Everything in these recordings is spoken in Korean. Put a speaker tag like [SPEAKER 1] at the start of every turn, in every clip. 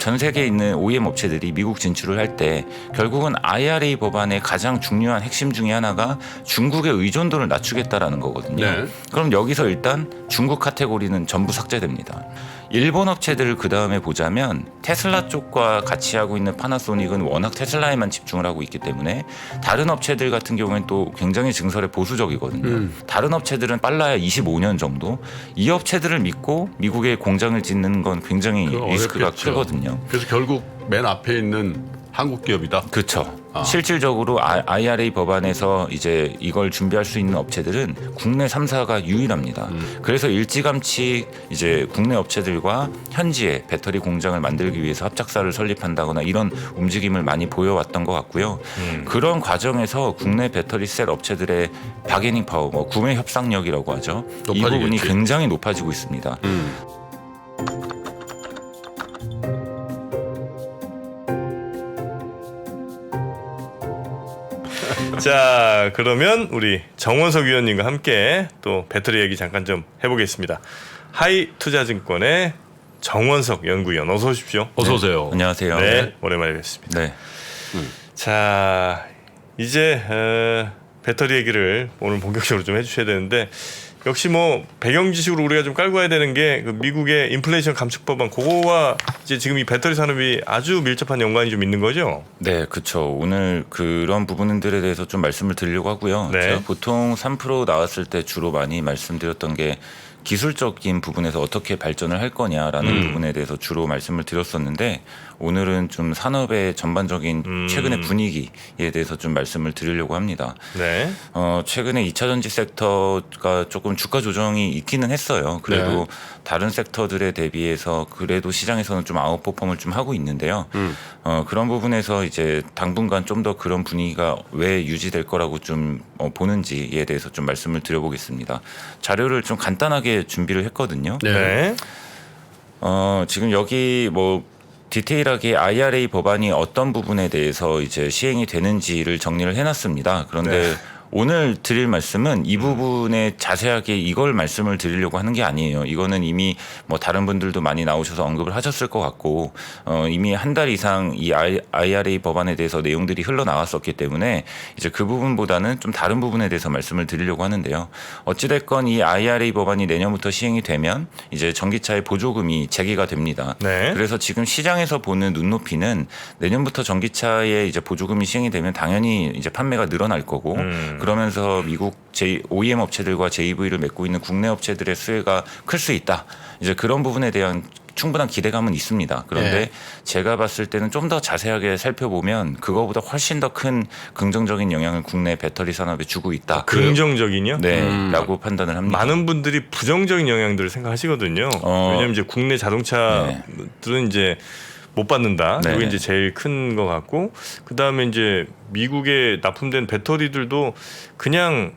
[SPEAKER 1] 전 세계에 있는 OEM 업체들이 미국 진출을 할 때 결국은 IRA 법안의 가장 중요한 핵심 중에 하나가 중국의 의존도를 낮추겠다라는 거거든요.
[SPEAKER 2] 네.
[SPEAKER 1] 그럼 여기서 일단 중국 카테고리는 전부 삭제됩니다. 일본 업체들을 그 다음에 보자면 테슬라 쪽과 같이 하고 있는 파나소닉은 워낙 테슬라에만 집중을 하고 있기 때문에 다른 업체들 같은 경우에는 또 굉장히 증설에 보수적이거든요. 다른 업체들은 빨라야 25년 정도. 이 업체들을 믿고 미국에 공장을 짓는 건 굉장히 리스크가
[SPEAKER 2] 어렵겠죠.
[SPEAKER 1] 크거든요.
[SPEAKER 2] 그래서 결국 맨 앞에 있는 한국 기업이다.
[SPEAKER 1] 그렇죠. 실질적으로 IRA 법안에서 이제 이걸 준비할 수 있는 업체들은 국내 3사가 유일합니다. 그래서 일찌감치 이제 국내 업체들과 현지에 배터리 공장을 만들기 위해서 합작사를 설립한다거나 이런 움직임을 많이 보여왔던 것 같고요. 그런 과정에서 국내 배터리 셀 업체들의 바게닝 파워, 구매 협상력이라고 하죠. 이
[SPEAKER 2] 높아지겠지.
[SPEAKER 1] 부분이 굉장히 높아지고 있습니다.
[SPEAKER 3] 자, 그러면 우리 정원석 위원님과 함께 또 배터리 얘기 잠깐 좀 해보겠습니다. 하이투자증권의 정원석 연구위원 어서 오십시오.
[SPEAKER 2] 어서 오세요.
[SPEAKER 1] 안녕하세요.
[SPEAKER 3] 네, 오랜만에 뵙습니다.
[SPEAKER 1] 네.
[SPEAKER 3] 자, 이제 배터리 얘기를 오늘 본격적으로 좀 해주셔야 되는데 역시 뭐 배경 지식으로 우리가 좀 깔고 와야 되는 게 그 미국의 인플레이션 감축법안 그거와 이제 지금 이 배터리 산업이 아주 밀접한 연관이 좀 있는 거죠.
[SPEAKER 1] 네, 그렇죠. 오늘 그런 부분들에 대해서 좀 말씀을 드리려고 하고요.
[SPEAKER 3] 네.
[SPEAKER 1] 제가 보통 3% 나왔을 때 주로 많이 말씀드렸던 게 기술적인 부분에서 어떻게 발전을 할 거냐라는 부분에 대해서 주로 말씀을 드렸었는데 오늘은 좀 산업의 전반적인 최근의 분위기에 대해서 좀 말씀을 드리려고 합니다.
[SPEAKER 3] 네.
[SPEAKER 1] 최근에 2차 전지 섹터가 조금 주가 조정이 있기는 했어요. 그래도
[SPEAKER 2] 네.
[SPEAKER 1] 다른 섹터들에 대비해서 그래도 시장에서는 좀 아웃퍼폼을 좀 하고 있는데요. 그런 부분에서 이제 당분간 좀 더 그런 분위기가 왜 유지될 거라고 좀 보는지에 대해서 좀 말씀을 드려보겠습니다. 자료를 좀 간단하게 준비를 했거든요.
[SPEAKER 3] 네.
[SPEAKER 1] 지금 여기 뭐 디테일하게 IRA 법안이 어떤 부분에 대해서 이제 시행이 되는지를 정리를 해놨습니다. 그런데 오늘 드릴 말씀은 이 부분에 자세하게 이걸 말씀을 드리려고 하는 게 아니에요. 이거는 이미 뭐 다른 분들도 많이 나오셔서 언급을 하셨을 것 같고 이미 한 달 이상 이 IRA 법안에 대해서 내용들이 흘러나왔었기 때문에 이제 그 부분보다는 좀 다른 부분에 대해서 말씀을 드리려고 하는데요. 어찌됐건 이 IRA 법안이 내년부터 시행이 되면 이제 전기차의 보조금이 재개가 됩니다.
[SPEAKER 3] 네.
[SPEAKER 1] 그래서 지금 시장에서 보는 눈높이는 내년부터 전기차에 이제 보조금이 시행이 되면 당연히 이제 판매가 늘어날 거고 그러면서 미국 OEM 업체들과 JV를 맺고 있는 국내 업체들의 수혜가 클 수 있다. 이제 그런 부분에 대한 충분한 기대감은 있습니다. 그런데
[SPEAKER 2] 네.
[SPEAKER 1] 제가 봤을 때는 좀 더 자세하게 살펴보면 그거보다 훨씬 더 큰 긍정적인 영향을 국내 배터리 산업에 주고 있다.
[SPEAKER 3] 긍정적인요?
[SPEAKER 1] 네, 라고 판단을 합니다.
[SPEAKER 3] 많은 분들이 부정적인 영향들을 생각하시거든요. 왜냐하면 이제 국내 자동차들은 이제 못 받는다.
[SPEAKER 1] 네.
[SPEAKER 3] 이게 이제 제일 큰 것 같고, 그 다음에 이제 미국에 납품된 배터리들도 그냥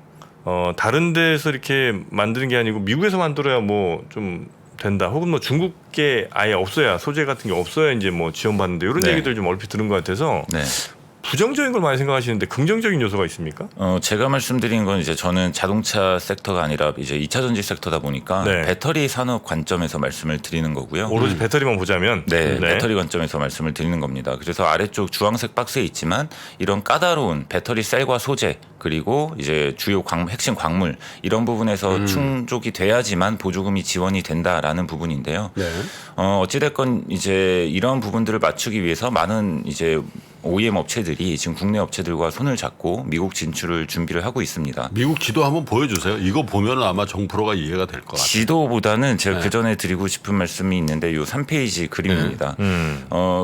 [SPEAKER 3] 다른 데서 이렇게 만드는 게 아니고 미국에서 만들어야 뭐 좀 된다. 혹은 뭐 중국계 아예 없어야 소재 같은 게 없어야 이제 뭐 지원받는데 이런
[SPEAKER 1] 네.
[SPEAKER 3] 얘기들 좀 얼핏 들은 것 같아서
[SPEAKER 1] 네.
[SPEAKER 3] 부정적인 걸 많이 생각하시는데 긍정적인 요소가 있습니까?
[SPEAKER 1] 제가 말씀드린 건 이제 저는 자동차 섹터가 아니라 이제 2차 전지 섹터다 보니까
[SPEAKER 3] 네.
[SPEAKER 1] 배터리 산업 관점에서 말씀을 드리는 거고요.
[SPEAKER 3] 오로지 배터리만 보자면
[SPEAKER 1] 네, 배터리 관점에서 말씀을 드리는 겁니다. 그래서 아래쪽 주황색 박스에 있지만 이런 까다로운 배터리 셀과 소재 그리고 이제 주요 핵심 광물 이런 부분에서 충족이 돼야지만 보조금이 지원이 된다라는 부분인데요.
[SPEAKER 2] 네.
[SPEAKER 1] 어찌됐건 이제 이런 부분들을 맞추기 위해서 많은 이제 OEM 업체들이 지금 국내 업체들과 손을 잡고 미국 진출을 준비를 하고 있습니다.
[SPEAKER 2] 미국 지도 한번 보여주세요. 이거 보면 아마 정프로가 이해가 될 것 같아요.
[SPEAKER 1] 지도보다는 제가 그 전에 드리고 싶은 말씀이 있는데 요 3페이지 그림입니다.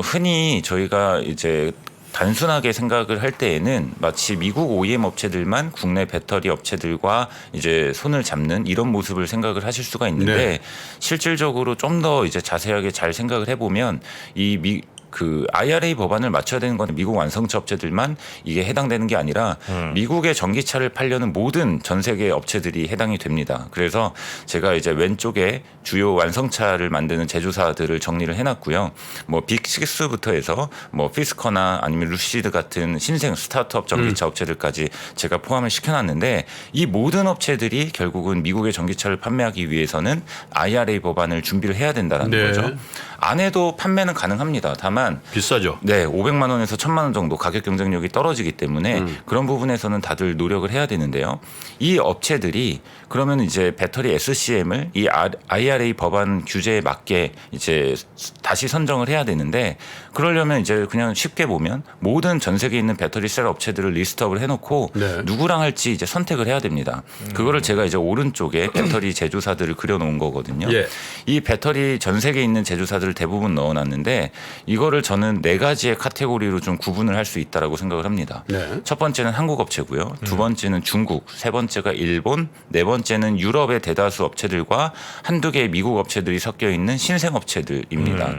[SPEAKER 1] 흔히 저희가 이제 단순하게 생각을 할 때에는 마치 미국 OEM 업체들만 국내 배터리 업체들과 이제 손을 잡는 이런 모습을 생각을 하실 수가 있는데
[SPEAKER 2] 네.
[SPEAKER 1] 실질적으로 좀 더 이제 자세하게 잘 생각을 해보면 이 그 IRA 법안을 맞춰야 되는 건 미국 완성차 업체들만 이게 해당되는 게 아니라 미국의 전기차를 팔려는 모든 전 세계 업체들이 해당이 됩니다. 그래서 제가 이제 왼쪽에 주요 완성차를 만드는 제조사들을 정리를 해놨고요. 뭐 빅6부터 해서 뭐 피스커나 아니면 루시드 같은 신생 스타트업 전기차 업체들까지 제가 포함을 시켜놨는데 이 모든 업체들이 결국은 미국의 전기차를 판매하기 위해서는 IRA 법안을 준비를 해야 된다는
[SPEAKER 2] 네.
[SPEAKER 1] 거죠. 안 해도 판매는 가능합니다. 다만
[SPEAKER 2] 비싸죠.
[SPEAKER 1] 네, 500만 원에서 1000만 원 정도 가격 경쟁력이 떨어지기 때문에 그런 부분에서는 다들 노력을 해야 되는데요. 이 업체들이 그러면 이제 배터리 SCM을 이 IRA 법안 규제에 맞게 이제 다시 선정을 해야 되는데 그러려면 이제 그냥 쉽게 보면 모든 전 세계에 있는 배터리 셀 업체들을 리스트업을 해놓고
[SPEAKER 2] 네.
[SPEAKER 1] 누구랑 할지 이제 선택을 해야 됩니다. 그거를 제가 이제 오른쪽에 배터리 제조사들을 그려놓은 거거든요.
[SPEAKER 2] 예.
[SPEAKER 1] 이 배터리 전 세계에 있는 제조사들을 대부분 넣어놨는데 이거를 저는 4가지의 카테고리로 좀 구분을 할 수 있다라고 생각을 합니다.
[SPEAKER 2] 네.
[SPEAKER 1] 첫 번째는 한국 업체고요. 두 번째는 중국, 세 번째가 일본, 네 번째는 유럽의 대다수 업체들과 한두 개의 미국 업체들이 섞여 있는 신생 업체들입니다.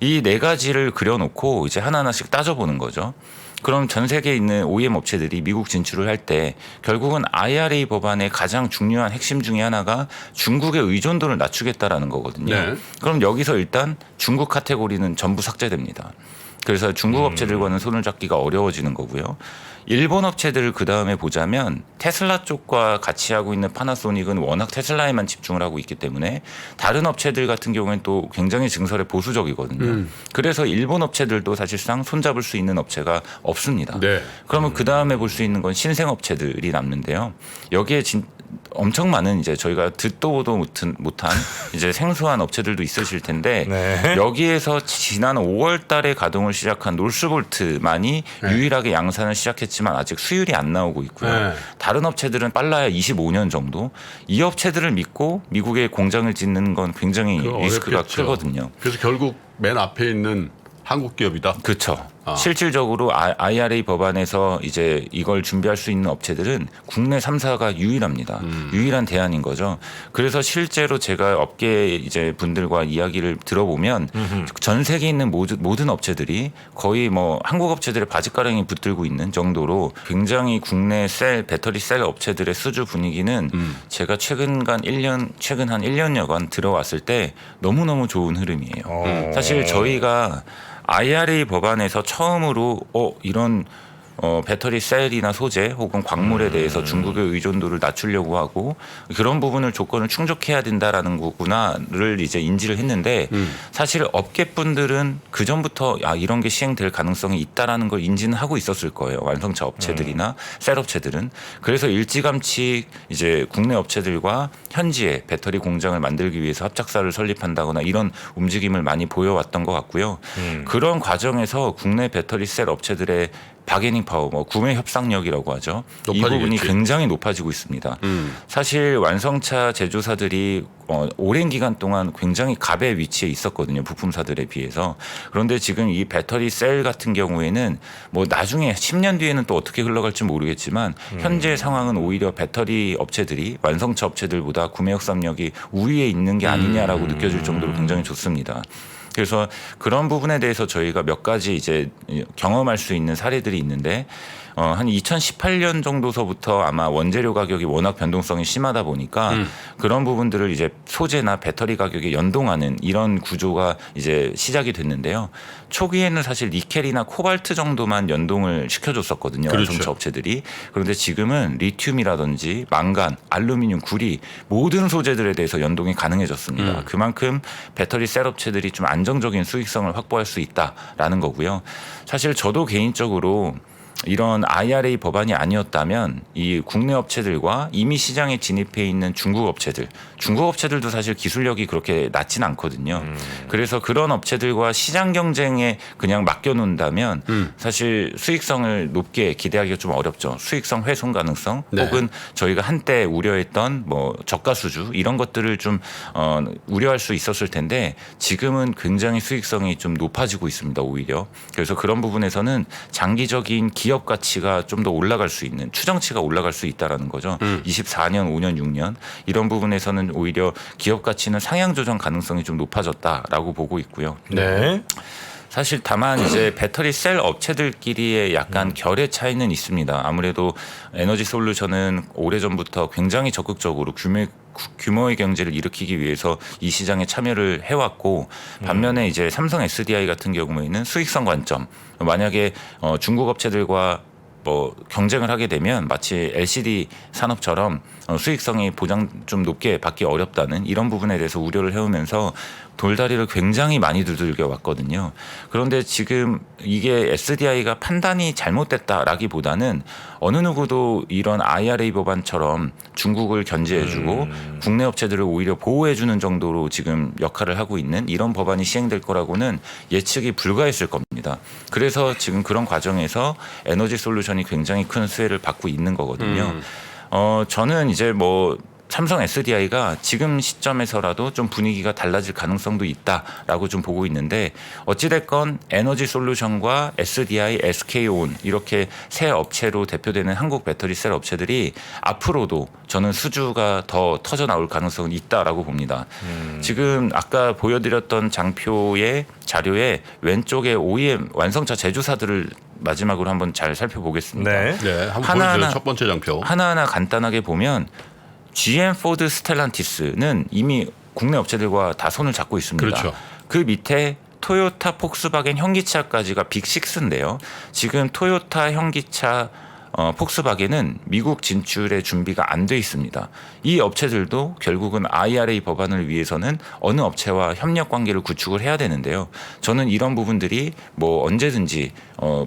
[SPEAKER 1] 이 4가지를 그려놓고 이제 하나하나씩 따져보는 거죠. 그럼 전 세계에 있는 OEM 업체들이 미국 진출을 할 때 결국은 IRA 법안의 가장 중요한 핵심 중에 하나가 중국의 의존도를 낮추겠다라는 거거든요.
[SPEAKER 2] 네.
[SPEAKER 1] 그럼 여기서 일단 중국 카테고리는 전부 삭제됩니다. 그래서 중국 업체들과는 손을 잡기가 어려워지는 거고요. 일본 업체들을 그 다음에 보자면 테슬라 쪽과 같이 하고 있는 파나소닉은 워낙 테슬라에만 집중을 하고 있기 때문에 다른 업체들 같은 경우에는 또 굉장히 증설에 보수적이거든요. 그래서 일본 업체들도 사실상 손잡을 수 있는 업체가 없습니다.
[SPEAKER 2] 네.
[SPEAKER 1] 그러면 그 다음에 볼 수 있는 건 신생 업체들이 남는데요. 여기에 엄청 많은 이제 저희가 듣도 보도 못한 이제 생소한 업체들도 있으실 텐데
[SPEAKER 3] 네.
[SPEAKER 1] 여기에서 지난 5월 달에 가동을 시작한 놀스볼트만이 유일하게 양산을 시작했지만 아직 수율이 안 나오고 있고요.
[SPEAKER 2] 네.
[SPEAKER 1] 다른 업체들은 빨라야 25년 정도. 이 업체들을 믿고 미국에 공장을 짓는 건 굉장히 리스크가
[SPEAKER 2] 어렵겠죠.
[SPEAKER 1] 크거든요.
[SPEAKER 2] 그래서 결국 맨 앞에 있는 한국 기업이다.
[SPEAKER 1] 그렇죠.
[SPEAKER 2] 아.
[SPEAKER 1] 실질적으로 IRA 법안에서 이제 이걸 준비할 수 있는 업체들은 국내 3사가 유일합니다. 유일한 대안인 거죠. 그래서 실제로 제가 업계 이제 분들과 이야기를 들어보면 전 세계에 있는 모든 업체들이 거의 뭐 한국 업체들의 바지가랑이 붙들고 있는 정도로 굉장히 국내 배터리 셀 업체들의 수주 분위기는 제가 최근 한 1년여간 들어왔을 때 너무너무 좋은 흐름이에요. 사실 저희가 IRA 법안에서 처음으로 이런 배터리 셀이나 소재 혹은 광물에 대해서 중국의 의존도를 낮추려고 하고 그런 부분을 조건을 충족해야 된다라는 거구나를 이제 인지를 했는데 사실 업계분들은 그 전부터 이런 게 시행될 가능성이 있다라는 걸 인지는 하고 있었을 거예요. 완성차 업체들이나 셀 업체들은. 그래서 일찌감치 이제 국내 업체들과 현지에 배터리 공장을 만들기 위해서 합작사를 설립한다거나 이런 움직임을 많이 보여왔던 것 같고요. 그런 과정에서 국내 배터리 셀 업체들의 바게닝 파워, 구매 협상력이라고 하죠. 이
[SPEAKER 2] 높아지겠지.
[SPEAKER 1] 부분이 굉장히 높아지고 있습니다. 사실 완성차 제조사들이 오랜 기간 동안 굉장히 갑의 위치에 있었거든요. 부품사들에 비해서. 그런데 지금 이 배터리 셀 같은 경우에는 뭐 나중에 10년 뒤에는 또 어떻게 흘러갈지 모르겠지만 현재 상황은 오히려 배터리 업체들이 완성차 업체들보다 구매 협상력이 우위에 있는 게 아니냐라고 느껴질 정도로 굉장히 좋습니다. 그래서 그런 부분에 대해서 저희가 몇 가지 이제 경험할 수 있는 사례들이 있는데 한 2018년 정도서부터 아마 원재료 가격이 워낙 변동성이 심하다 보니까 그런 부분들을 이제 소재나 배터리 가격에 연동하는 이런 구조가 이제 시작이 됐는데요. 초기에는 사실 니켈이나 코발트 정도만 연동을 시켜줬었거든요.
[SPEAKER 2] 그렇죠.
[SPEAKER 1] 완성차 업체들이. 그런데 지금은 리튬이라든지 망간, 알루미늄, 구리 모든 소재들에 대해서 연동이 가능해졌습니다. 그만큼 배터리 셀 업체들이 좀 안정적인 수익성을 확보할 수 있다라는 거고요. 사실 저도 개인적으로 이런 IRA 법안이 아니었다면 이 국내 업체들과 이미 시장에 진입해 있는 중국 업체들도 사실 기술력이 그렇게 낮진 않거든요. 그래서 그런 업체들과 시장 경쟁에 그냥 맡겨놓는다면 사실 수익성을 높게 기대하기가 좀 어렵죠. 수익성 훼손 가능성
[SPEAKER 2] 네.
[SPEAKER 1] 혹은 저희가 한때 우려했던 뭐 저가 수주 이런 것들을 좀 우려할 수 있었을 텐데 지금은 굉장히 수익성이 좀 높아지고 있습니다. 오히려. 그래서 그런 부분에서는 장기적인 기업 가치가 좀 더 올라갈 수 있는 추정치가 올라갈 수 있다라는 거죠. 24년, 5년, 6년 이런 부분에서는 오히려 기업 가치는 상향 조정 가능성이 좀 높아졌다라고 보고 있고요.
[SPEAKER 3] 네.
[SPEAKER 1] 사실 다만 이제 배터리 셀 업체들끼리의 약간 결의 차이는 있습니다. 아무래도 에너지 솔루션은 오래전부터 굉장히 적극적으로 규모의 경제를 일으키기 위해서 이 시장에 참여를 해왔고 반면에 이제 삼성 SDI 같은 경우에는 수익성 관점 만약에 중국 업체들과 뭐 경쟁을 하게 되면 마치 LCD 산업처럼 수익성이 보장 좀 높게 받기 어렵다는 이런 부분에 대해서 우려를 해오면서 돌다리를 굉장히 많이 두들겨 왔거든요. 그런데 지금 이게 SDI가 판단이 잘못됐다라기보다는 어느 누구도 이런 IRA 법안처럼 중국을 견제해주고 국내 업체들을 오히려 보호해주는 정도로 지금 역할을 하고 있는 이런 법안이 시행될 거라고는 예측이 불가했을 겁니다. 그래서 지금 그런 과정에서 에너지 솔루션이 굉장히 큰 수혜를 받고 있는 거거든요. 저는 이제 뭐 삼성 SDI가 지금 시점에서라도 좀 분위기가 달라질 가능성도 있다라고 좀 보고 있는데 어찌됐건 에너지 솔루션과 SDI, SK온 이렇게 세 업체로 대표되는 한국 배터리 셀 업체들이 앞으로도 저는 수주가 더 터져 나올 가능성은 있다라고 봅니다. 지금 아까 보여드렸던 장표의 자료에 왼쪽에 OEM 완성차 제조사들을 마지막으로 한번 잘 살펴보겠습니다.
[SPEAKER 3] 네.
[SPEAKER 2] 네, 한번 보여주세요. 첫 번째 장표.
[SPEAKER 1] 하나하나 간단하게 보면 GM, 포드, 스텔란티스는 이미 국내 업체들과 다 손을 잡고 있습니다.
[SPEAKER 2] 그렇죠.
[SPEAKER 1] 그 밑에 토요타, 폭스바겐, 현기차까지가 빅6인데요. 지금 토요타, 현기차, 폭스바겐은 미국 진출의 준비가 안 돼 있습니다. 이 업체들도 결국은 IRA 법안을 위해서는 어느 업체와 협력 관계를 구축을 해야 되는데요. 저는 이런 부분들이 뭐 언제든지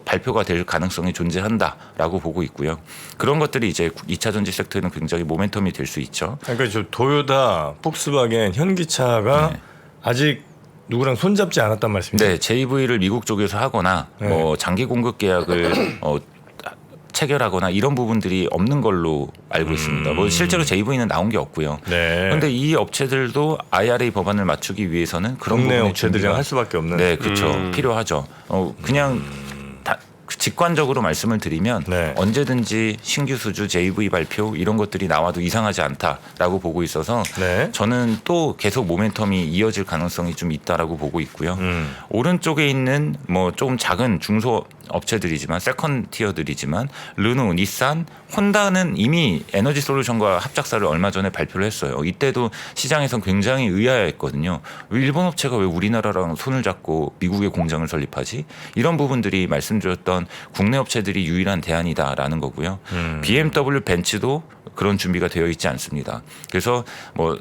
[SPEAKER 1] 발표가 될 가능성이 존재한다라고 보고 있고요. 그런 것들이 이제 2차 전지 섹터에는 굉장히 모멘텀이 될 수 있죠.
[SPEAKER 3] 그러니까 저 도요타, 폭스바겐, 현기차가
[SPEAKER 1] 네.
[SPEAKER 3] 아직 누구랑 손잡지 않았단 말씀이죠?
[SPEAKER 1] 네, JV를 미국 쪽에서 하거나
[SPEAKER 3] 네.
[SPEAKER 1] 뭐 장기 공급 계약을 체결하거나 이런 부분들이 없는 걸로 알고 있습니다. 뭐 실제로 JV는 나온 게 없고요.
[SPEAKER 3] 네.
[SPEAKER 1] 그런데 이 업체들도 IRA 법안을 맞추기 위해서는 그런
[SPEAKER 3] 국내
[SPEAKER 1] 부분의
[SPEAKER 3] 업체들이랑
[SPEAKER 1] 준비가-
[SPEAKER 3] 할 수밖에 없는.
[SPEAKER 1] 네, 그렇죠. 필요하죠. 그냥 직관적으로 말씀을 드리면
[SPEAKER 3] 네.
[SPEAKER 1] 언제든지 신규 수주 JV 발표 이런 것들이 나와도 이상하지 않다라고 보고 있어서
[SPEAKER 3] 네.
[SPEAKER 1] 저는 또 계속 모멘텀이 이어질 가능성이 좀 있다라고 보고 있고요. 오른쪽에 있는 뭐 조금 작은 중소 업체들이지만 세컨 티어들이지만 르노, 닛산, 혼다는 이미 에너지 솔루션과 합작사를 얼마 전에 발표를 했어요. 이때도 시장에선 굉장히 의아했거든요. 왜 일본 업체가 왜 우리나라랑 손을 잡고 미국에 공장을 설립하지? 이런 부분들이 말씀드렸던 국내 업체들이 유일한 대안이다라는 거고요. BMW, 벤츠도 그런 준비가 되어 있지 않습니다. 그래서 뭐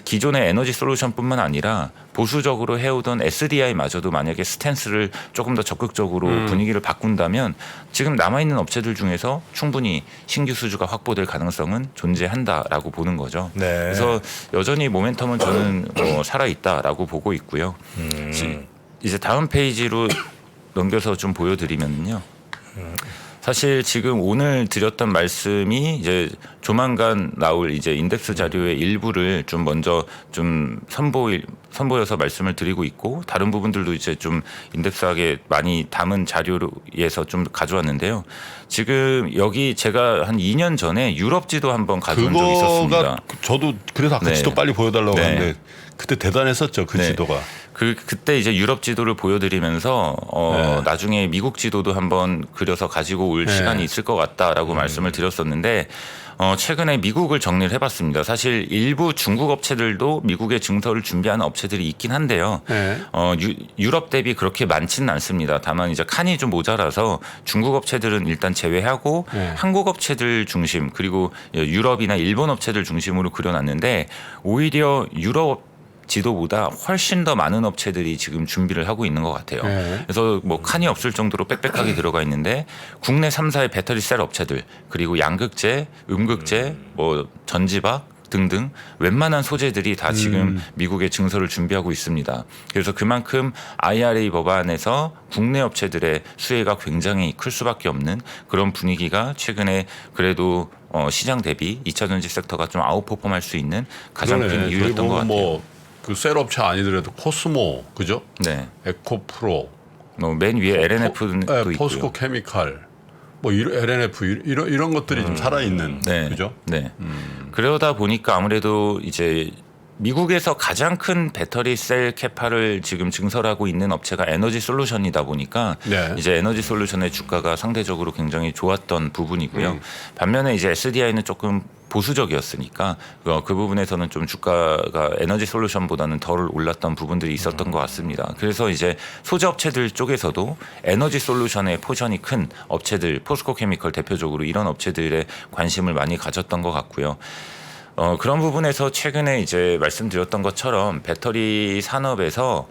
[SPEAKER 1] 기존의 에너지 솔루션뿐만 아니라 보수적으로 해오던 SDI마저도 만약에 스탠스를 조금 더 적극적으로 분위기를 바꾼다면 지금 남아있는 업체들 중에서 충분히 신규 수주가 확보될 가능성은 존재한다라고 보는 거죠.
[SPEAKER 3] 네.
[SPEAKER 1] 그래서 여전히 모멘텀은 저는 살아있다라고 보고 있고요. 이제 다음 페이지로 넘겨서 좀 보여드리면요. 사실 지금 오늘 드렸던 말씀이 이제 조만간 나올 이제 인덱스 자료의 일부를 좀 먼저 좀 선보여서 말씀을 드리고 있고 다른 부분들도 이제 좀 인덱스하게 많이 담은 자료에서 좀 가져왔는데요. 지금 여기 제가 한 2년 전에 유럽 지도 한번 가져온 적이 있었습니다.
[SPEAKER 2] 그거가 저도 그래서 아까
[SPEAKER 1] 네.
[SPEAKER 2] 지도 빨리 보여달라고
[SPEAKER 1] 네.
[SPEAKER 2] 하는데 그때 대단했었죠. 그
[SPEAKER 1] 네.
[SPEAKER 2] 지도가.
[SPEAKER 1] 그때 이제 유럽 지도를 보여드리면서
[SPEAKER 2] 네.
[SPEAKER 1] 나중에 미국 지도도 한번 그려서 가지고 올
[SPEAKER 2] 네.
[SPEAKER 1] 시간이 있을 것 같다라고 말씀을 드렸었는데 최근에 미국을 정리를 해봤습니다. 사실 일부 중국 업체들도 미국에 증설을 준비하는 업체들이 있긴 한데요.
[SPEAKER 2] 네.
[SPEAKER 1] 유럽 대비 그렇게 많지는 않습니다. 다만 이제 칸이 좀 모자라서 중국 업체들은 일단 제외하고
[SPEAKER 2] 네.
[SPEAKER 1] 한국 업체들 중심 그리고 유럽이나 일본 업체들 중심으로 그려놨는데 오히려 유럽 지도보다 훨씬 더 많은 업체들이 지금 준비를 하고 있는 것 같아요.
[SPEAKER 2] 네.
[SPEAKER 1] 그래서 뭐 칸이 없을 정도로 빽빽하게 들어가 있는데 국내 3사의 배터리 셀 업체들 그리고 양극재, 음극재, 뭐 전지박 등등 웬만한 소재들이 다 지금 미국에 증설을 준비하고 있습니다. 그래서 그만큼 IRA 법안에서 국내 업체들의 수혜가 굉장히 클 수밖에 없는 그런 분위기가 최근에 그래도 시장 대비 2차 전지 섹터가 좀 아웃퍼폼할 수 있는 가장 큰
[SPEAKER 2] 그러네.
[SPEAKER 1] 이유였던
[SPEAKER 2] 저기
[SPEAKER 1] 것 같아요.
[SPEAKER 2] 보면 그 셀 업체 아니더라도 코스모 그죠?
[SPEAKER 1] 네.
[SPEAKER 2] 에코프로,
[SPEAKER 1] 뭐 맨 위에 LNF도
[SPEAKER 2] 네,
[SPEAKER 1] 있고요.
[SPEAKER 2] 포스코 케미칼, 뭐 LNF 이런 것들이 좀 살아 있는
[SPEAKER 1] 네.
[SPEAKER 2] 그죠?
[SPEAKER 1] 네. 그러다 보니까 아무래도 이제 미국에서 가장 큰 배터리 셀 캐파를 지금 증설하고 있는 업체가 에너지 솔루션이다 보니까
[SPEAKER 2] 네.
[SPEAKER 1] 이제 에너지 솔루션의 주가가 상대적으로 굉장히 좋았던 부분이고요. 반면에 이제 SDI는 조금 보수적이었으니까 그 부분에서는 좀 주가가 에너지 솔루션보다는 덜 올랐던 부분들이 있었던 것 같습니다. 그래서 이제 소재 업체들 쪽에서도 에너지 솔루션의 포션이 큰 업체들, 포스코 케미컬 대표적으로 이런 업체들의 관심을 많이 가졌던 것 같고요. 그런 부분에서 최근에 이제 말씀드렸던 것처럼 배터리 산업에서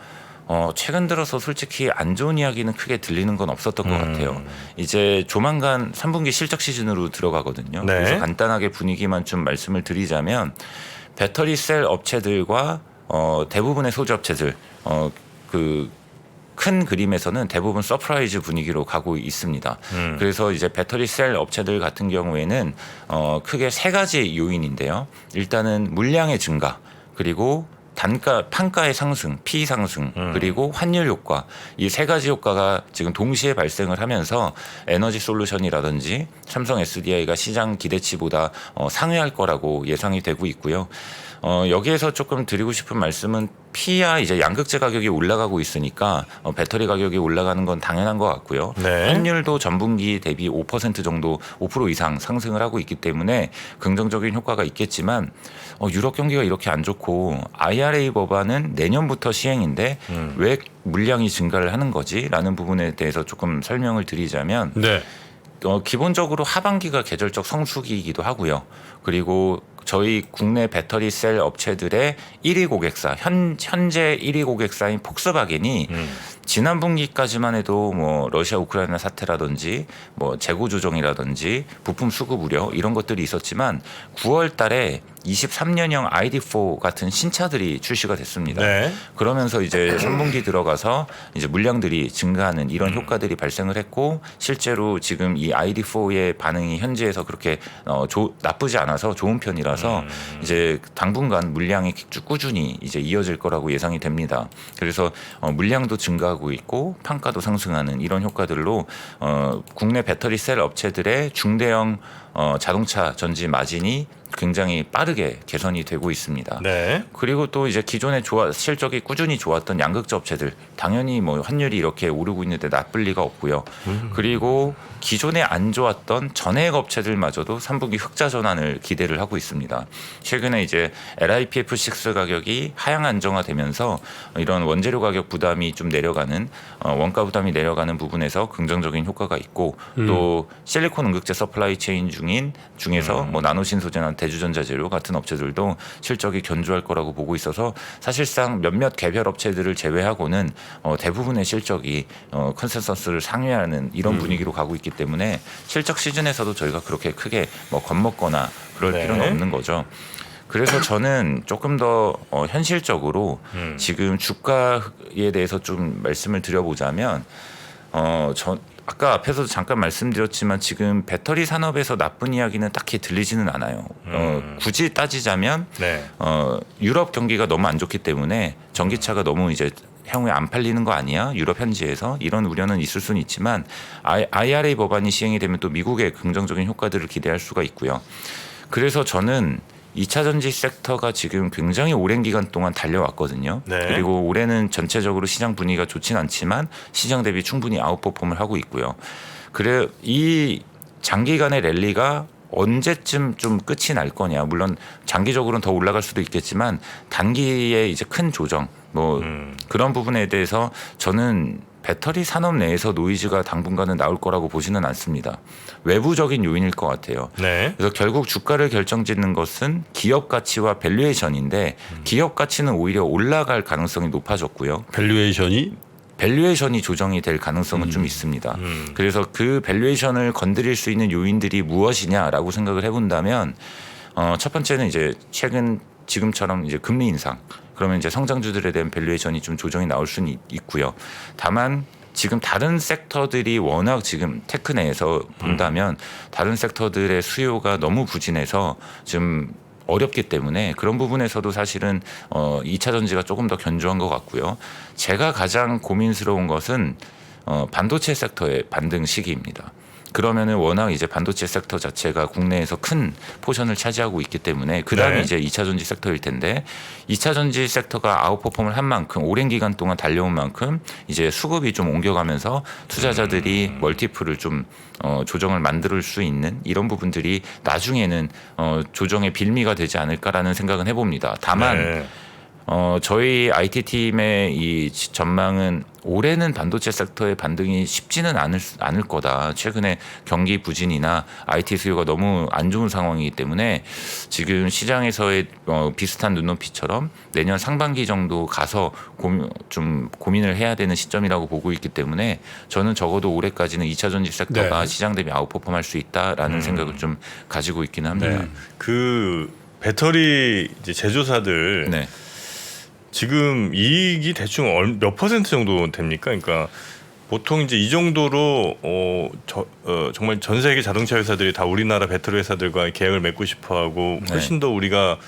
[SPEAKER 1] 최근 들어서 솔직히 안 좋은 이야기는 크게 들리는 건 없었던 것 같아요. 이제 조만간 3분기 실적 시즌으로 들어가거든요.
[SPEAKER 3] 네.
[SPEAKER 1] 그래서 간단하게 분위기만 좀 말씀을 드리자면 배터리 셀 업체들과 대부분의 소재 업체들 그 큰 그림에서는 대부분 서프라이즈 분위기로 가고 있습니다. 그래서 이제 배터리 셀 업체들 같은 경우에는 크게 세 가지 요인인데요. 일단은 물량의 증가, 그리고 판가의 상승, P 상승, 그리고 환율 효과, 이 세 가지 효과가 지금 동시에 발생을 하면서 에너지 솔루션이라든지 삼성 SDI가 시장 기대치보다 상회할 거라고 예상이 되고 있고요. 여기에서 조금 드리고 싶은 말씀은 P야 이제 양극재 가격이 올라가고 있으니까 배터리 가격이 올라가는 건 당연한 것 같고요.
[SPEAKER 3] 네.
[SPEAKER 1] 환율도 전분기 대비 5% 정도 5% 이상 상승을 하고 있기 때문에 긍정적인 효과가 있겠지만 유럽 경기가 이렇게 안 좋고 IRA 법안은 내년부터 시행인데 왜 물량이 증가를 하는 거지라는 부분에 대해서 조금 설명을 드리자면
[SPEAKER 2] 네.
[SPEAKER 1] 기본적으로 하반기가 계절적 성수기이기도 하고요. 그리고 저희 국내 배터리 셀 업체들의 1위 고객사, 현재 1위 고객사인 폭스바겐이 지난 분기까지만 해도 뭐 러시아 우크라이나 사태라든지 뭐 재고 조정이라든지 부품 수급 우려 이런 것들이 있었지만 9월 달에 23년형 ID4 같은 신차들이 출시가 됐습니다.
[SPEAKER 3] 네.
[SPEAKER 1] 그러면서 이제 3분기 들어가서 이제 물량들이 증가하는 이런 효과들이 발생을 했고 실제로 지금 이 ID4의 반응이 현지에서 그렇게 나쁘지 않아서 좋은 편이라서 이제 당분간 물량이 쭉 꾸준히 이제 이어질 거라고 예상이 됩니다. 그래서 물량도 증가하고 있고 판가도 상승하는 이런 효과들로 국내 배터리 셀 업체들의 중대형 자동차 전지 마진이 굉장히 빠르게 개선이 되고 있습니다.
[SPEAKER 3] 네.
[SPEAKER 1] 그리고 또 이제 기존에 실적이 꾸준히 좋았던 양극재 업체들 당연히 뭐 환율이 이렇게 오르고 있는데 나쁠 리가 없고요. 그리고 기존에 안 좋았던 전해액 업체들마저도 3분기 흑자 전환을 기대를 하고 있습니다. 최근에 이제 LiPF6 가격이 하향 안정화되면서 이런 원재료 가격 부담이 좀 내려가는 원가 부담이 내려가는 부분에서 긍정적인 효과가 있고 또 실리콘 응급제 서플라이 체인 중에서 뭐 나노신소재나 대주전자 재료 같은 업체들도 실적이 견조할 거라고 보고 있어서 사실상 몇몇 개별 업체들을 제외하고는 대부분의 실적이 컨센서스를 상회하는 이런 분위기로 가고 있기 때문에 실적 시즌에서도 저희가 그렇게 크게 뭐 겁먹거나 그럴
[SPEAKER 3] 네.
[SPEAKER 1] 필요는 없는 거죠. 그래서 저는 조금 더 현실적으로 지금 주가에 대해서 좀 말씀을 드려보자면 아까 앞에서도 잠깐 말씀드렸지만 지금 배터리 산업에서 나쁜 이야기는 딱히 들리지는 않아요. 굳이 따지자면
[SPEAKER 3] 네.
[SPEAKER 1] 유럽 경기가 너무 안 좋기 때문에 전기차가 너무 이제 향후에 안 팔리는 거 아니야? 유럽 현지에서 이런 우려는 있을 수는 있지만 IRA 법안이 시행이 되면 또 미국의 긍정적인 효과들을 기대할 수가 있고요. 그래서 저는 2차 전지 섹터가 지금 굉장히 오랜 기간 동안 달려왔거든요.
[SPEAKER 3] 네.
[SPEAKER 1] 그리고 올해는 전체적으로 시장 분위기가 좋진 않지만 시장 대비 충분히 아웃퍼폼을 하고 있고요. 그래 이 장기간의 랠리가 언제쯤 좀 끝이 날 거냐. 물론 장기적으로는 더 올라갈 수도 있겠지만 단기에 이제 큰 조정 뭐 그런 부분에 대해서 저는 배터리 산업 내에서 노이즈가 당분간은 나올 거라고 보지는 않습니다. 외부적인 요인일 것 같아요.
[SPEAKER 3] 네.
[SPEAKER 1] 그래서 결국 주가를 결정짓는 것은 기업 가치와 밸류에이션인데 기업 가치는 오히려 올라갈 가능성이 높아졌고요. 밸류에이션이 조정이 될 가능성은 좀 있습니다. 그래서 그 밸류에이션을 건드릴 수 있는 요인들이 무엇이냐라고 생각을 해본다면 첫 번째는 이제 최근 지금처럼 이제 금리 인상 그러면 이제 성장주들에 대한 밸류에이션이 좀 조정이 나올 수는 있고요. 다만 지금 다른 섹터들이 워낙 지금 테크 내에서 본다면 다른 섹터들의 수요가 너무 부진해서 좀 어렵기 때문에 그런 부분에서도 사실은 2차 전지가 조금 더 견조한 것 같고요. 제가 가장 고민스러운 것은 반도체 섹터의 반등 시기입니다. 그러면은 워낙 이제 반도체 섹터 자체가 국내에서 큰 포션을 차지하고 있기 때문에 그다음에
[SPEAKER 3] 네.
[SPEAKER 1] 이제 2차 전지 섹터일 텐데 2차 전지 섹터가 아웃퍼폼을 한 만큼 오랜 기간 동안 달려온 만큼 이제 수급이 좀 옮겨가면서 투자자들이 멀티플을 좀 조정을 만들 수 있는 이런 부분들이 나중에는 조정의 빌미가 되지 않을까라는 생각은 해봅니다. 다만
[SPEAKER 3] 네.
[SPEAKER 1] 저희 IT 팀의 이 전망은 올해는 반도체 섹터의 반등이 쉽지는 않을 거다. 최근에 경기 부진이나 IT 수요가 너무 안 좋은 상황이기 때문에 지금 시장에서의 비슷한 눈높이처럼 내년 상반기 정도 가서 좀 고민을 해야 되는 시점이라고 보고 있기 때문에 저는 적어도 올해까지는 2차 전지 섹터가
[SPEAKER 2] 네.
[SPEAKER 1] 시장 대비 아웃퍼폼할 수 있다라는 생각을 좀 가지고 있기는 합니다.
[SPEAKER 3] 네. 그 배터리 이제 제조사들
[SPEAKER 1] 네.
[SPEAKER 3] 지금 이익이 대충 몇 퍼센트 정도 됩니까? 그러니까 보통 이제 이 정도로 정말 전 세계 자동차 회사들이 다 우리나라 배터리 회사들과 계약을 맺고 싶어하고 훨씬 더 우리가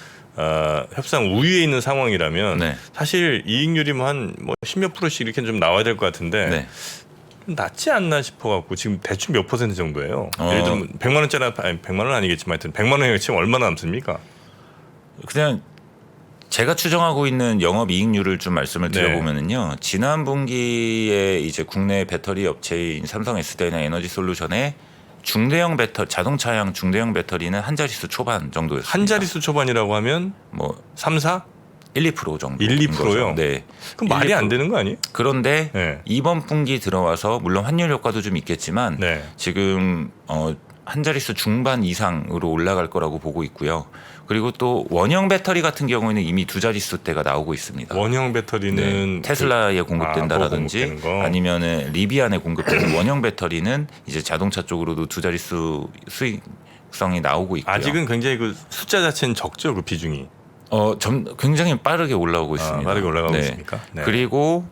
[SPEAKER 3] 협상 우위에 있는 상황이라면
[SPEAKER 1] 네.
[SPEAKER 3] 사실 이익률이 한 십몇 프로씩 이렇게 좀 나와야 될 것 같은데
[SPEAKER 1] 네.
[SPEAKER 3] 좀 낮지 않나 싶어갖고 지금 대충 몇 퍼센트 정도예요? 예를 들면 100만 원짜리 아니 100만 원 아니겠지만 하여튼 100만 원에 치면 얼마나 남습니까?
[SPEAKER 1] 그냥 제가 추정하고 있는 영업 이익률을 좀 말씀을
[SPEAKER 3] 네.
[SPEAKER 1] 드려보면은요. 지난 분기에 이제 국내 배터리 업체인 삼성 SDI나 에너지솔루션의 중대형 배터리, 자동차용 중대형 배터리는 한 자릿수 초반 정도였습니다.
[SPEAKER 3] 한 자릿수 초반이라고 하면
[SPEAKER 1] 뭐
[SPEAKER 3] 3, 4?
[SPEAKER 1] 1, 2% 정도.
[SPEAKER 3] 1, 2%요?
[SPEAKER 1] 네.
[SPEAKER 3] 그럼 말이
[SPEAKER 1] 1, 2%.
[SPEAKER 3] 안 되는 거 아니에요?
[SPEAKER 1] 그런데
[SPEAKER 3] 네.
[SPEAKER 1] 이번 분기 들어와서 물론 환율 효과도 좀 있겠지만
[SPEAKER 3] 네.
[SPEAKER 1] 지금 한 자릿수 중반 이상으로 올라갈 거라고 보고 있고요. 그리고 또 원형 배터리 같은 경우에는 이미 두 자릿수대가 나오고 있습니다.
[SPEAKER 3] 원형 배터리는
[SPEAKER 1] 네, 테슬라에 공급된다라든지
[SPEAKER 3] 공급되는 거.
[SPEAKER 1] 아니면은 리비안에 공급되는 원형 배터리는 이제 자동차 쪽으로도 두 자릿수 수익성이 나오고 있고요.
[SPEAKER 3] 아직은 굉장히 그 숫자 자체는 적죠, 그 비중이.
[SPEAKER 1] 굉장히 빠르게 올라오고 있습니다.
[SPEAKER 3] 빠르게 올라가고
[SPEAKER 1] 네.
[SPEAKER 3] 있습니까? 네.
[SPEAKER 1] 그리고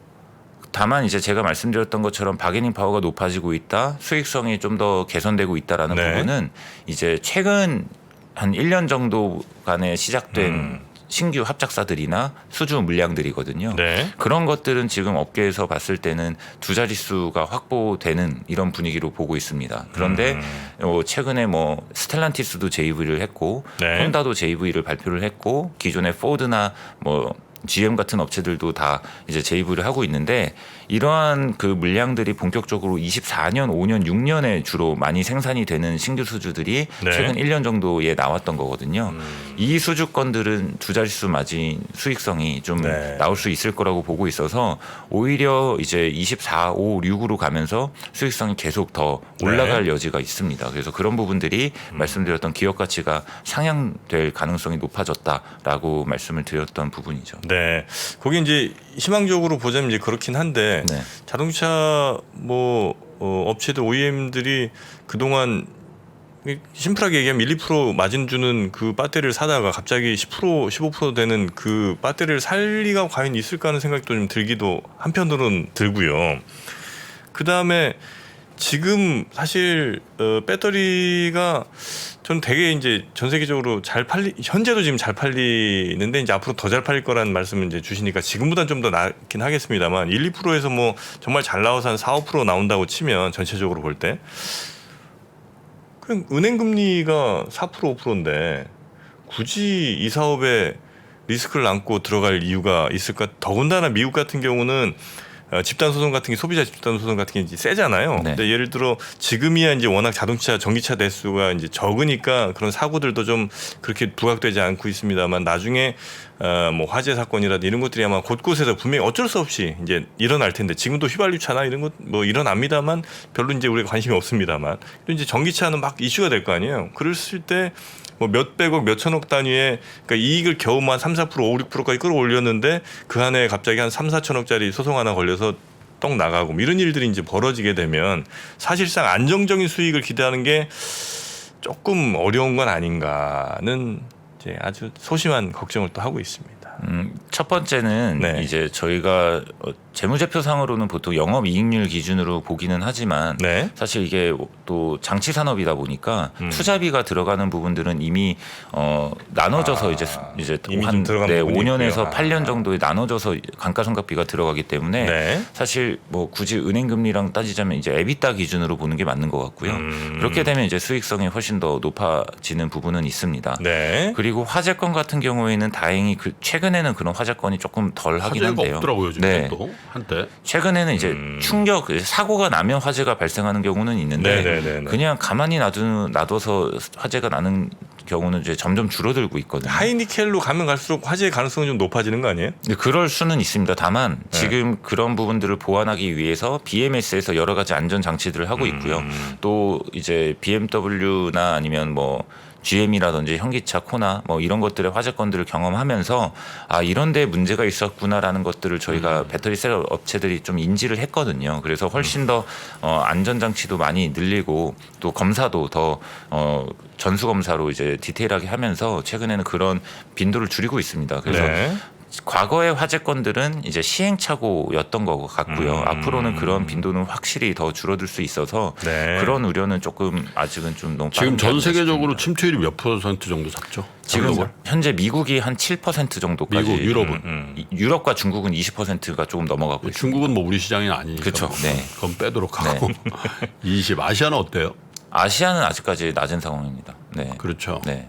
[SPEAKER 1] 다만 이제 제가 말씀드렸던 것처럼 바게닝 파워가 높아지고 있다, 수익성이 좀 더 개선되고 있다라는
[SPEAKER 3] 네.
[SPEAKER 1] 부분은 이제 최근 한 1년 정도간에 시작된 신규 합작사들이나 수주 물량들이거든요.
[SPEAKER 3] 네.
[SPEAKER 1] 그런 것들은 지금 업계에서 봤을 때는 두 자릿수가 확보되는 이런 분위기로 보고 있습니다. 그런데 최근에 뭐 스텔란티스도 JV를 했고
[SPEAKER 3] 네.
[SPEAKER 1] 혼다도 JV를 발표를 했고 기존의 포드나 뭐 GM 같은 업체들도 다 이제 JV를 하고 있는데 이러한 그 물량들이 본격적으로 24년, 5년, 6년에 주로 많이 생산이 되는 신규 수주들이
[SPEAKER 3] 네.
[SPEAKER 1] 최근 1년 정도에 나왔던 거거든요. 이 수주권들은 두 자릿수 마진 수익성이 좀
[SPEAKER 3] 네.
[SPEAKER 1] 나올 수 있을 거라고 보고 있어서 오히려 이제 24, 5, 6으로 가면서 수익성이 계속 더 올라갈 여지가 있습니다. 그래서 그런 부분들이 말씀드렸던 기업 가치가 상향될 가능성이 높아졌다라고 말씀을 드렸던 부분이죠.
[SPEAKER 3] 네. 거기 이제 희망적으로 보자면 이제 그렇긴 한데
[SPEAKER 1] 네.
[SPEAKER 3] 자동차 업체들 OEM들이 그동안 심플하게 얘기하면 1, 2% 마진 주는 그 배터리를 사다가 갑자기 10%, 15% 되는 그 배터리를 살 리가 과연 있을까 하는 생각도 좀 들기도 한편으로는 들고요. 그 다음에 지금 사실 배터리가 전 되게 이제 전 세계적으로 현재도 지금 잘 팔리는데 이제 앞으로 더 잘 팔릴 거라는 말씀을 이제 주시니까 지금보다는 좀 더 낫긴 하겠습니다만 1, 2%에서 뭐 정말 잘 나와서 한 4, 5% 나온다고 치면 전체적으로 볼 때 그냥 은행 금리가 4%, 5%인데 굳이 이 사업에 리스크를 안고 들어갈 이유가 있을까? 더군다나 미국 같은 경우는 집단 소송 같은 게 소비자 집단 소송 같은 게 이제 세잖아요.
[SPEAKER 1] 네.
[SPEAKER 3] 근데 예를 들어 지금이야 이제 워낙 자동차 전기차 대수가 이제 적으니까 그런 사고들도 좀 그렇게 부각되지 않고 있습니다만 나중에 뭐 화재 사건이라든지 이런 것들이 아마 곳곳에서 분명히 어쩔 수 없이 이제 일어날 텐데 지금도 휘발유차나 이런 것 뭐 일어납니다만 별로 이제 우리가 관심이 없습니다만 또 이제 전기차는 막 이슈가 될 거 아니에요. 그랬을 때 뭐 몇백억, 몇천억 단위의 그러니까 이익을 겨우 한 3, 4%, 5, 6%까지 끌어올렸는데 그 안에 갑자기 한 3, 4천억짜리 소송 하나 걸려서 떡 나가고 뭐 이런 일들이 이제 벌어지게 되면 사실상 안정적인 수익을 기대하는 게 조금 어려운 건 아닌가는 이제 아주 소심한 걱정을 또 하고 있습니다.
[SPEAKER 1] 첫 번째는
[SPEAKER 3] 네.
[SPEAKER 1] 이제 저희가 재무제표상으로는 보통 영업이익률 기준으로 보기는 하지만
[SPEAKER 3] 네.
[SPEAKER 1] 사실 이게 또 장치 산업이다 보니까 투자비가 들어가는 부분들은 이미 나눠져서 이제
[SPEAKER 3] 이미 좀
[SPEAKER 1] 한
[SPEAKER 3] 들어간 부분이
[SPEAKER 1] 5년에서
[SPEAKER 3] 있고요.
[SPEAKER 1] 8년 정도에 나눠져서 감가상각비가 들어가기 때문에
[SPEAKER 3] 네.
[SPEAKER 1] 사실 뭐 굳이 은행 금리랑 따지자면 이제 에비타 기준으로 보는 게 맞는 것 같고요. 그렇게 되면 이제 수익성이 훨씬 더 높아지는 부분은 있습니다.
[SPEAKER 3] 네.
[SPEAKER 1] 그리고 화재건 같은 경우에는 다행히 최근에는 그런 화재건이 조금 덜 하긴
[SPEAKER 2] 화재가
[SPEAKER 1] 한데요.
[SPEAKER 2] 없더라고요 지금
[SPEAKER 1] 네.
[SPEAKER 2] 또 한때.
[SPEAKER 1] 최근에는 이제 충격 사고가 나면 화재가 발생하는 경우는 있는데
[SPEAKER 3] 네네네네.
[SPEAKER 1] 그냥 가만히 놔둬서 화재가 나는 경우는 이제 점점 줄어들고 있거든요.
[SPEAKER 3] 하이니켈로 가면 갈수록 화재의 가능성이 좀 높아지는 거 아니에요?
[SPEAKER 1] 네, 그럴 수는 있습니다. 다만 지금 그런 부분들을 보완하기 위해서 BMS에서 여러 가지 안전 장치들을 하고 있고요. 또 이제 BMW나 아니면 뭐 GM이라든지 현기차, 코나 뭐 이런 것들의 화재건들을 경험하면서 아 이런 데 문제가 있었구나라는 것들을 저희가 배터리 셀 업체들이 좀 인지를 했거든요. 그래서 훨씬 더 안전 장치도 많이 늘리고 또 검사도 더 전수 검사로 이제 디테일하게 하면서 최근에는 그런 빈도를 줄이고 있습니다. 그래서
[SPEAKER 3] 네.
[SPEAKER 1] 과거의 화재건들은 이제 시행착오였던 것 같고요. 앞으로는 그런 빈도는 확실히 더 줄어들 수 있어서
[SPEAKER 3] 네.
[SPEAKER 1] 그런 우려는 조금 아직은 좀 너무
[SPEAKER 2] 지금
[SPEAKER 1] 빠른 게
[SPEAKER 2] 전
[SPEAKER 1] 아닌가
[SPEAKER 2] 세계적으로
[SPEAKER 1] 싶습니다.
[SPEAKER 2] 침투율이 몇 퍼센트 정도 잡죠?
[SPEAKER 1] 지금
[SPEAKER 2] 전력을?
[SPEAKER 1] 현재 미국이 한 7% 정도까지
[SPEAKER 2] 미국, 유럽은
[SPEAKER 1] 유럽과 중국은 20%가 조금 넘어가고 있습니다.
[SPEAKER 2] 중국은 뭐 우리 시장이 아니니까.
[SPEAKER 1] 그쵸,
[SPEAKER 2] 뭐
[SPEAKER 1] 네.
[SPEAKER 2] 그건 빼도록 하고 20. 아시아는 어때요?
[SPEAKER 1] 아시아는 아직까지 낮은 상황입니다. 네.
[SPEAKER 2] 그렇죠.
[SPEAKER 1] 네.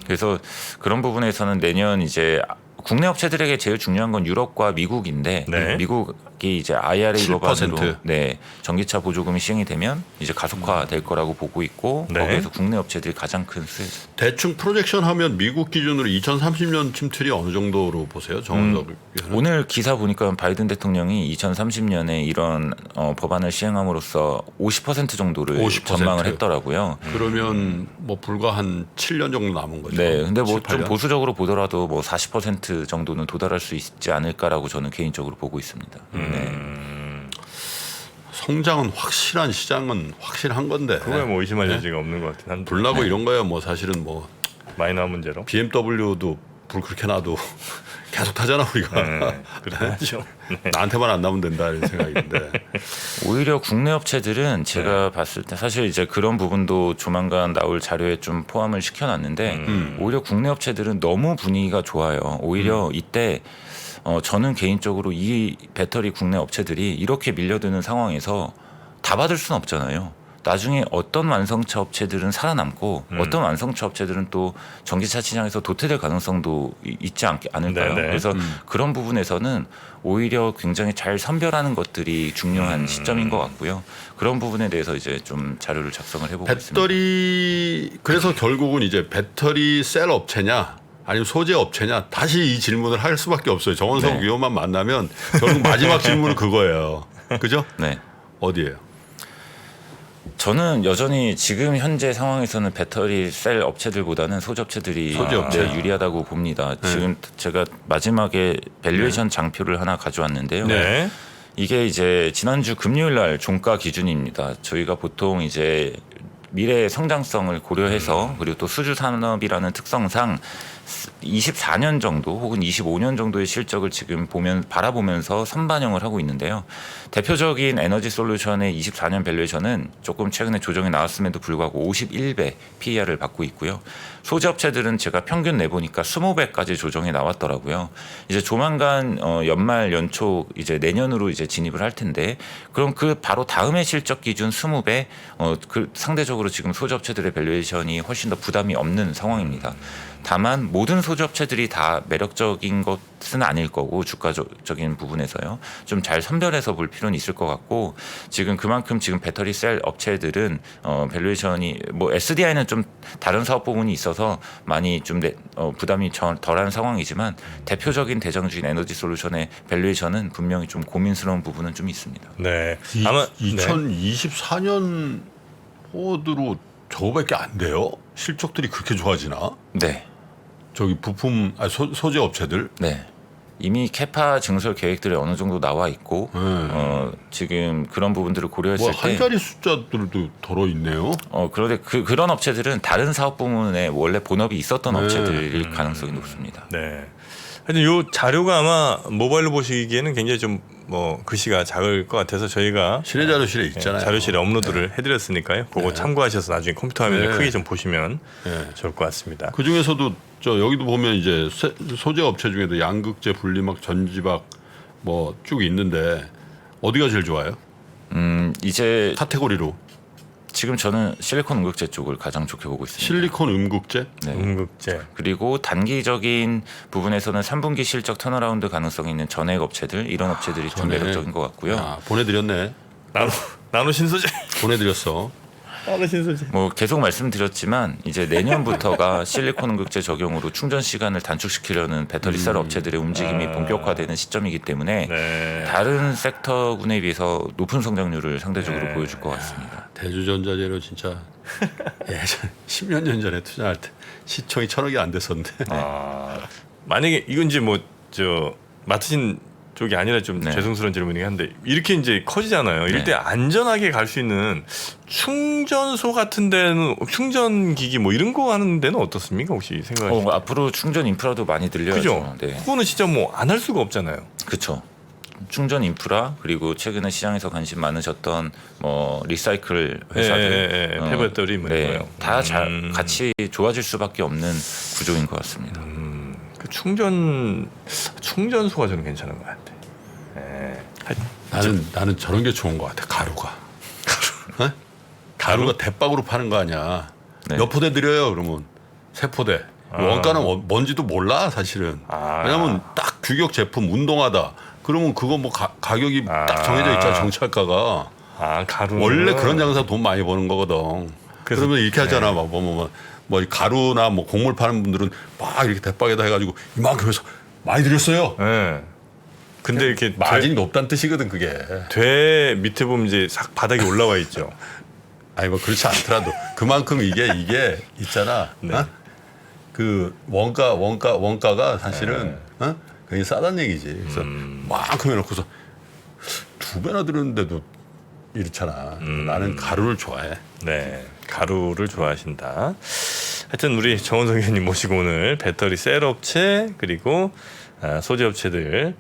[SPEAKER 1] 그래서 그런 부분에서는 내년 이제 국내 업체들에게 제일 중요한 건 유럽과 미국인데
[SPEAKER 3] 네.
[SPEAKER 1] 미국이 이제 IRA
[SPEAKER 2] 7%.
[SPEAKER 1] 법안으로 네, 전기차 보조금이 시행이 되면 이제 가속화될 거라고 보고 있고
[SPEAKER 3] 네.
[SPEAKER 1] 거기에서 국내 업체들이 가장 큰 수혜.
[SPEAKER 2] 대충 프로젝션 하면 미국 기준으로 2030년 침투율이 어느 정도로 보세요? 정원석 위원은?
[SPEAKER 1] 오늘 기사 보니까 바이든 대통령이 2030년에 이런 법안을 시행함으로써 50% 정도를
[SPEAKER 2] 50%.
[SPEAKER 1] 전망을 했더라고요.
[SPEAKER 2] 그러면 뭐 불과 한 7년 정도 남은 거죠.
[SPEAKER 1] 네, 근데 뭐
[SPEAKER 2] 7,
[SPEAKER 1] 좀
[SPEAKER 2] 8년?
[SPEAKER 1] 보수적으로 보더라도 뭐 40% 정도는 도달할 수 있지 않을까라고 저는 개인적으로 보고 있습니다. 네.
[SPEAKER 2] 성장은 확실한 시장은 확실한 건데
[SPEAKER 3] 그거야 뭐 의심할 여지가 없는 것 같긴 한데.
[SPEAKER 2] 불나고 이런 거야 뭐 사실은 뭐
[SPEAKER 3] 마이너한 문제로.
[SPEAKER 2] BMW도 불 그렇게 놔도 계속 타잖아 우리가.
[SPEAKER 3] 네, 그렇죠.
[SPEAKER 2] 나한테만 안 나면 된다 이런 생각인데.
[SPEAKER 1] 오히려 국내 업체들은 제가 봤을 때 사실 이제 그런 부분도 조만간 나올 자료에 좀 포함을 시켜놨는데 오히려 국내 업체들은 너무 분위기가 좋아요. 오히려 이때 저는 개인적으로 이 배터리 국내 업체들이 이렇게 밀려드는 상황에서 다 받을 수는 없잖아요. 나중에 어떤 완성차 업체들은 살아남고 어떤 완성차 업체들은 또 전기차 시장에서 도태될 가능성도 있지 않을까요?
[SPEAKER 3] 네네.
[SPEAKER 1] 그래서 그런 부분에서는 오히려 굉장히 잘 선별하는 것들이 중요한 시점인 것 같고요. 그런 부분에 대해서 이제 좀 자료를 작성을 해보고 있습니다.
[SPEAKER 2] 배터리 그래서 결국은 이제 배터리 셀 업체냐 아니면 소재 업체냐 다시 이 질문을 할 수밖에 없어요. 정원석
[SPEAKER 1] 네.
[SPEAKER 2] 위원만 만나면 결국 마지막 질문은 그거예요. 그죠?
[SPEAKER 1] 네.
[SPEAKER 2] 어디예요?
[SPEAKER 1] 저는 여전히 지금 현재 상황에서는 배터리 셀 업체들보다는 소재 업체들이
[SPEAKER 2] 소재 업체.
[SPEAKER 1] 네, 유리하다고 봅니다. 지금 제가 마지막에 밸류에이션 장표를 하나 가져왔는데요.
[SPEAKER 3] 네.
[SPEAKER 1] 이게 이제 지난주 금요일 날 종가 기준입니다. 저희가 보통 이제 미래의 성장성을 고려해서 그리고 또 수주 산업이라는 특성상 24년 정도 혹은 25년 정도의 실적을 지금 바라보면서 선반영을 하고 있는데요. 대표적인 에너지 솔루션의 24년 밸류에이션은 조금 최근에 조정이 나왔음에도 불구하고 51배 PER을 받고 있고요. 소재 업체들은 제가 평균 내보니까 20배까지 조정이 나왔더라고요. 이제 조만간 연말 연초 이제 내년으로 이제 진입을 할 텐데 그럼 그 바로 다음의 실적 기준 20배 그 상대적으로 지금 소재 업체들의 밸류에이션이 훨씬 더 부담이 없는 상황입니다. 다만 모든 소재 업체들이 다 매력적인 것은 아닐 거고 주가적인 부분에서요. 좀 잘 선별해서 볼 필요는 있을 것 같고 지금 그만큼 지금 배터리 셀 업체들은 밸류에이션이 뭐 SDI는 좀 다른 사업 부분이 있어서 많이 좀 부담이 덜한 상황이지만 대표적인 대장주인 에너지 솔루션의 밸류에이션은 분명히 좀 고민스러운 부분은 좀 있습니다.
[SPEAKER 3] 네. 아마
[SPEAKER 2] 2024년 포워드로 저거밖에 안 돼요? 실적들이 그렇게 좋아지나?
[SPEAKER 1] 네.
[SPEAKER 2] 저기 부품 소재 업체들
[SPEAKER 1] 네. 이미 캐파 증설 계획들이 어느 정도 나와 있고 지금 그런 부분들을 고려했을
[SPEAKER 2] 뭐
[SPEAKER 1] 때
[SPEAKER 2] 한 자리 숫자들도 덜어 있네요.
[SPEAKER 1] 그런데 그런 업체들은 다른 사업 부문에 원래 본업이 있었던 업체들일 가능성이 높습니다.
[SPEAKER 3] 네. 하여튼 요 자료가 아마 모바일로 보시기에는 굉장히 좀 뭐 글씨가 작을 것 같아서 저희가
[SPEAKER 2] 신의 자료실에 있잖아요.
[SPEAKER 3] 자료실에 업로드를 해드렸으니까요. 그거 참고하셔서 나중에 컴퓨터 화면을
[SPEAKER 2] 네.
[SPEAKER 3] 크게 좀 보시면
[SPEAKER 2] 네.
[SPEAKER 3] 좋을 것 같습니다.
[SPEAKER 2] 그 중에서도 저 여기도 보면 이제 소재 업체 중에도 양극재, 분리막, 전지박 뭐 쭉 있는데 어디가 제일 좋아요?
[SPEAKER 1] 이제
[SPEAKER 2] 카테고리로
[SPEAKER 1] 지금 저는 실리콘 음극재 쪽을 가장 좋게 보고 있습니다.
[SPEAKER 2] 실리콘 음극재?
[SPEAKER 1] 네.
[SPEAKER 3] 음극재.
[SPEAKER 1] 그리고 단기적인 부분에서는 3분기 실적 턴어라운드 가능성이 있는 전액 업체들 이런 업체들이 좀
[SPEAKER 2] 전액.
[SPEAKER 1] 매력적인 것 같고요.
[SPEAKER 2] 아, 보내드렸네.
[SPEAKER 3] 나노 신소재.
[SPEAKER 2] 보내드렸어.
[SPEAKER 3] 나노 신소재.
[SPEAKER 1] 뭐 계속 말씀드렸지만 이제 내년부터가 실리콘 음극재 적용으로 충전 시간을 단축시키려는 배터리 셀 업체들의 움직임이 본격화되는 시점이기 때문에
[SPEAKER 3] 네.
[SPEAKER 1] 다른 섹터군에 비해서 높은 성장률을 상대적으로 보여줄 것 같습니다.
[SPEAKER 2] 대주전자재료 진짜 예전 10몇 년 전에 투자할 때 시총이 1,000억이 안 됐었는데
[SPEAKER 3] 만약에 이건 이제 뭐 저 맡으신 쪽이 아니라 좀
[SPEAKER 1] 네.
[SPEAKER 3] 죄송스러운 질문이긴 한데 이렇게 이제 커지잖아요. 이럴
[SPEAKER 1] 네.
[SPEAKER 3] 때 안전하게 갈 수 있는 충전소 같은 데는 충전기기 뭐 이런 거 하는 데는 어떻습니까? 혹시 생각하시는?
[SPEAKER 1] 앞으로 충전 인프라도 많이 늘려야죠.
[SPEAKER 3] 그죠?
[SPEAKER 1] 네,
[SPEAKER 3] 그거는 진짜 뭐 안 할 수가 없잖아요.
[SPEAKER 1] 그렇죠. 충전 인프라 그리고 최근에 시장에서 관심 많으셨던 뭐 리사이클 회사들,
[SPEAKER 3] 폐배터리 뭐 이런 거요.
[SPEAKER 1] 다 같이 좋아질 수밖에 없는 구조인 것 같습니다.
[SPEAKER 3] 그 충전소가 저는 괜찮은 것 같아.
[SPEAKER 2] 나는 저런 게 좋은 것 같아. 가루가. 어? 가루가 대박으로 파는 거 아니야.
[SPEAKER 1] 네.
[SPEAKER 2] 몇 포대 드려요 그러면 세 포대. 원가는 뭔지도 몰라 사실은. 왜냐면 딱 규격 제품 운동하다. 그러면 그거 뭐 가격이 딱 정해져 있잖아 정찰가가.
[SPEAKER 3] 가루.
[SPEAKER 2] 원래 그런 장사 돈 많이 버는 거거든. 그러면 이렇게 하잖아. 뭐 가루나 뭐 곡물 파는 분들은 막 이렇게 대박에다 해가지고 이만큼 해서 많이 드렸어요.
[SPEAKER 3] 네. 근데 이렇게
[SPEAKER 2] 마진이 높다는 뜻이거든 그게.
[SPEAKER 3] 돼 밑에 보면 이제 싹 바닥에 올라와 있죠.
[SPEAKER 2] 아니 뭐 그렇지 않더라도 그만큼 이게 있잖아.
[SPEAKER 3] 네.
[SPEAKER 2] 어? 그 원가가 사실은 어? 굉장히 싸다는 얘기지. 그래서 만큼 해놓고서 2배나 들었는데도 이렇잖아. 나는 가루를 좋아해.
[SPEAKER 3] 네, 가루를 좋아하신다. 하여튼 우리 정원석 의원님 모시고 오늘 배터리 셀 업체 그리고 소재 업체들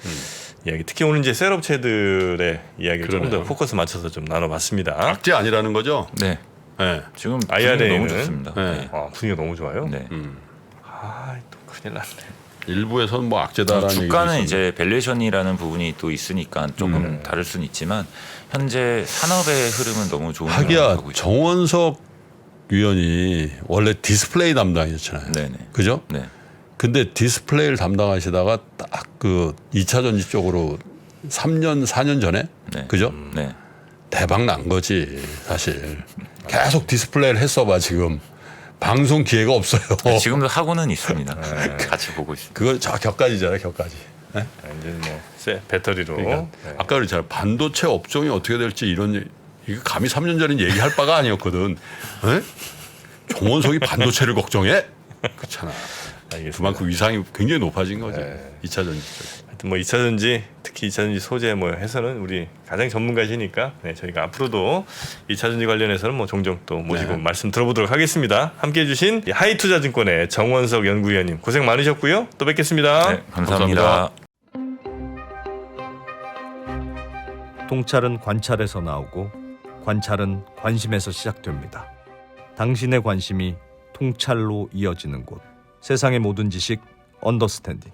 [SPEAKER 3] 이야기, 특히 오늘 이제 셀 업체들의 이야기를 좀 더
[SPEAKER 2] 그러네요.
[SPEAKER 3] 포커스 맞춰서 좀 나눠봤습니다.
[SPEAKER 2] 악재 아니라는 거죠?
[SPEAKER 1] 네,
[SPEAKER 2] 네.
[SPEAKER 1] 지금
[SPEAKER 3] IRA
[SPEAKER 1] 분위기
[SPEAKER 3] 는?
[SPEAKER 1] 너무 좋습니다.
[SPEAKER 2] 네.
[SPEAKER 1] 네.
[SPEAKER 3] 분위기가 너무 좋아요.
[SPEAKER 1] 네.
[SPEAKER 3] 또 큰일 났네.
[SPEAKER 2] 일부에서는 뭐 악재다라는
[SPEAKER 1] 주가는
[SPEAKER 2] 얘기도
[SPEAKER 1] 이제 밸류에이션이라는 부분이 또 있으니까 조금 다를 수는 있지만 현재 산업의 흐름은 너무 좋은
[SPEAKER 2] 하기야
[SPEAKER 1] 흐름을 가고 있죠.
[SPEAKER 2] 정원석 위원이 원래 디스플레이 담당이었잖아요.
[SPEAKER 1] 네네.
[SPEAKER 2] 그죠?
[SPEAKER 1] 네.
[SPEAKER 2] 근데 디스플레이를 담당하시다가 딱 그 2차 전지 쪽으로 3년 4년 전에
[SPEAKER 1] 네.
[SPEAKER 2] 그죠?
[SPEAKER 1] 네.
[SPEAKER 2] 대박 난 거지 사실. 계속 디스플레이를 했어봐 지금. 방송 기회가 없어요.
[SPEAKER 1] 지금도 하고는 있습니다. 같이 보고 있습니다.
[SPEAKER 2] 그거 저 격가지잖아요, 격가지. 네?
[SPEAKER 3] 이제 뭐 배터리로.
[SPEAKER 2] 그러니까 아까 그랬잖아요. 반도체 업종이 어떻게 될지 이런 이거 감히 3년 전에 얘기할 바가 아니었거든. 네? 정원석이 반도체를 걱정해? 그렇잖아.
[SPEAKER 3] 알겠습니다.
[SPEAKER 2] 그만큼 위상이 굉장히 높아진 거지. 2차 전지 쪽.
[SPEAKER 3] 하여튼 뭐 2차 전지, 특히 2차 전지 소재 뭐 해서는 우리 가장 전문가시니까 저희가 앞으로도 2차 전지 관련해서는 뭐 종종 또 모시고 말씀 들어보도록 하겠습니다. 함께해 주신 하이투자증권의 정원석 연구위원님 고생 많으셨고요. 또 뵙겠습니다.
[SPEAKER 1] 네, 감사합니다.
[SPEAKER 4] 통찰은 관찰에서 나오고 관찰은 관심에서 시작됩니다. 당신의 관심이 통찰로 이어지는 곳. 세상의 모든 지식 언더스탠딩.